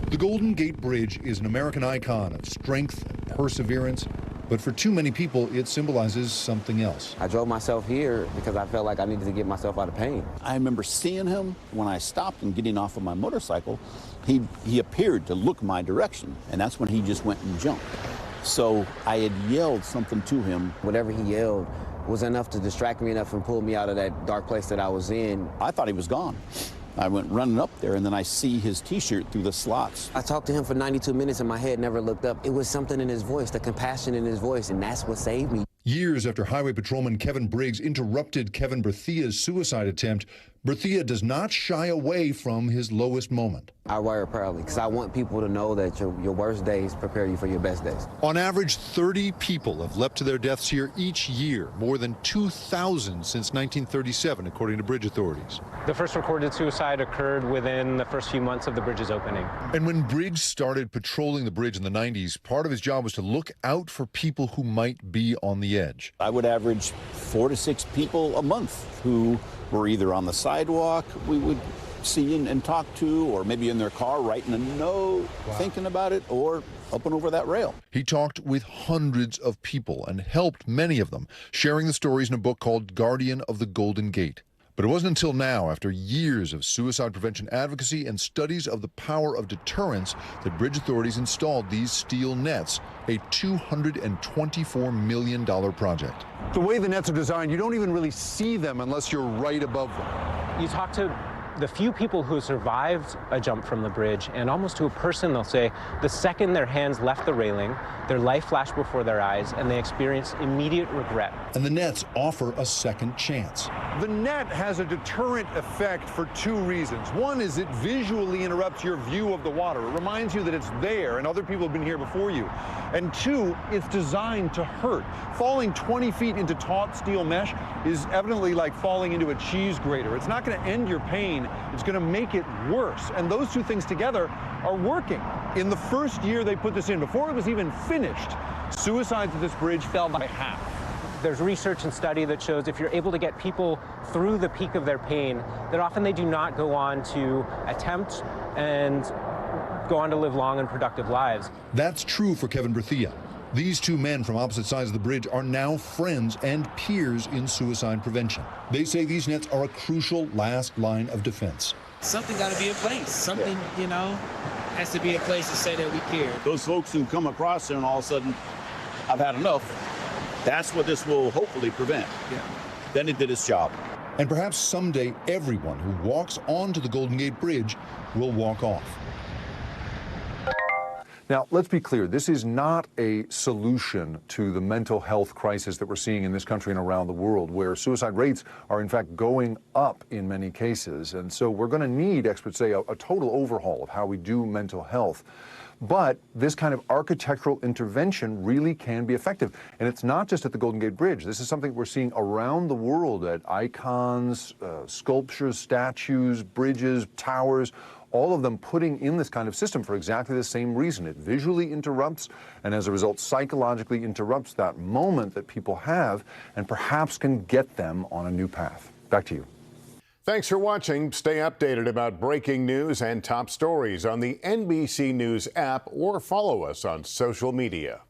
The Golden Gate Bridge is an American icon of strength and perseverance, but for too many people, it symbolizes something else. I drove myself here because I felt like I needed to get myself out of pain. I remember seeing him when I stopped and getting off of my motorcycle. He appeared to look my direction, and that's when he just went and jumped. So I had yelled something to him. Whatever he yelled was enough to distract me enough and pull me out of that dark place that I was in. I thought he was gone. I went running up there, and then I see his T-shirt through the slots. I talked to him for 92 minutes, and my head never looked up. It was something in his voice, the compassion in his voice, and that's what saved me. Years after Highway Patrolman Kevin Briggs interrupted Kevin Berthia's suicide attempt, Berthia does not shy away from his lowest moment. I wear it proudly because I want people to know that your worst days prepare you for your best days. On average, 30 people have leapt to their deaths here each year, more than 2,000 since 1937, according to bridge authorities. The first recorded suicide occurred within the first few months of the bridge's opening. And when Briggs started patrolling the bridge in the 90s, part of his job was to look out for people who might be on the edge. I would average 4 to 6 people a month who were either on the sidewalk we would see and talk to, or maybe in their car writing a note, thinking about it, or up and over that rail. He talked with hundreds of people and helped many of them, sharing the stories in a book called Guardian of the Golden Gate. But it wasn't until now, after years of suicide prevention advocacy and studies of the power of deterrence, that bridge authorities installed these steel nets, a $224 million project. The way the nets are designed, you don't even really see them unless you're right above them. You talk to the few people who survived a jump from the bridge, and almost to a person, they'll say the second their hands left the railing, their life flashed before their eyes, and they experienced immediate regret. And the nets offer a second chance. The net has a deterrent effect for 2 reasons. One is it visually interrupts your view of the water. It reminds you that it's there and other people have been here before you. And 2, it's designed to hurt. Falling 20 feet into taut steel mesh is evidently like falling into a cheese grater. It's not going to end your pain. It's going to make it worse. And those 2 things together are working. In the first year they put this in, before it was even finished, suicides at this bridge fell by half. There's research and study that shows if you're able to get people through the peak of their pain, that often they do not go on to attempt and go on to live long and productive lives. That's true for Kevin Berthia. These 2 men from opposite sides of the bridge are now friends and peers in suicide prevention. They say these nets are a crucial last line of defense. Something got to be in place. Something, has to be in place to say that we care. Those folks who come across there and all of a sudden, I've had enough, that's what this will hopefully prevent. Yeah. Then it did its job. And perhaps someday everyone who walks onto the Golden Gate Bridge will walk off. Now, let's be clear, this is not a solution to the mental health crisis that we're seeing in this country and around the world, where suicide rates are in fact going up in many cases. And so we're going to need, experts say, a total overhaul of how we do mental health. But this kind of architectural intervention really can be effective. And it's not just at the Golden Gate Bridge. This is something we're seeing around the world at icons, sculptures, statues, bridges, towers, all of them putting in this kind of system for exactly the same reason. It visually interrupts, and as a result, psychologically interrupts that moment that people have, and perhaps can get them on a new path. Back to you. Thanks for watching. Stay updated about breaking news and top stories on the NBC News app or follow us on social media.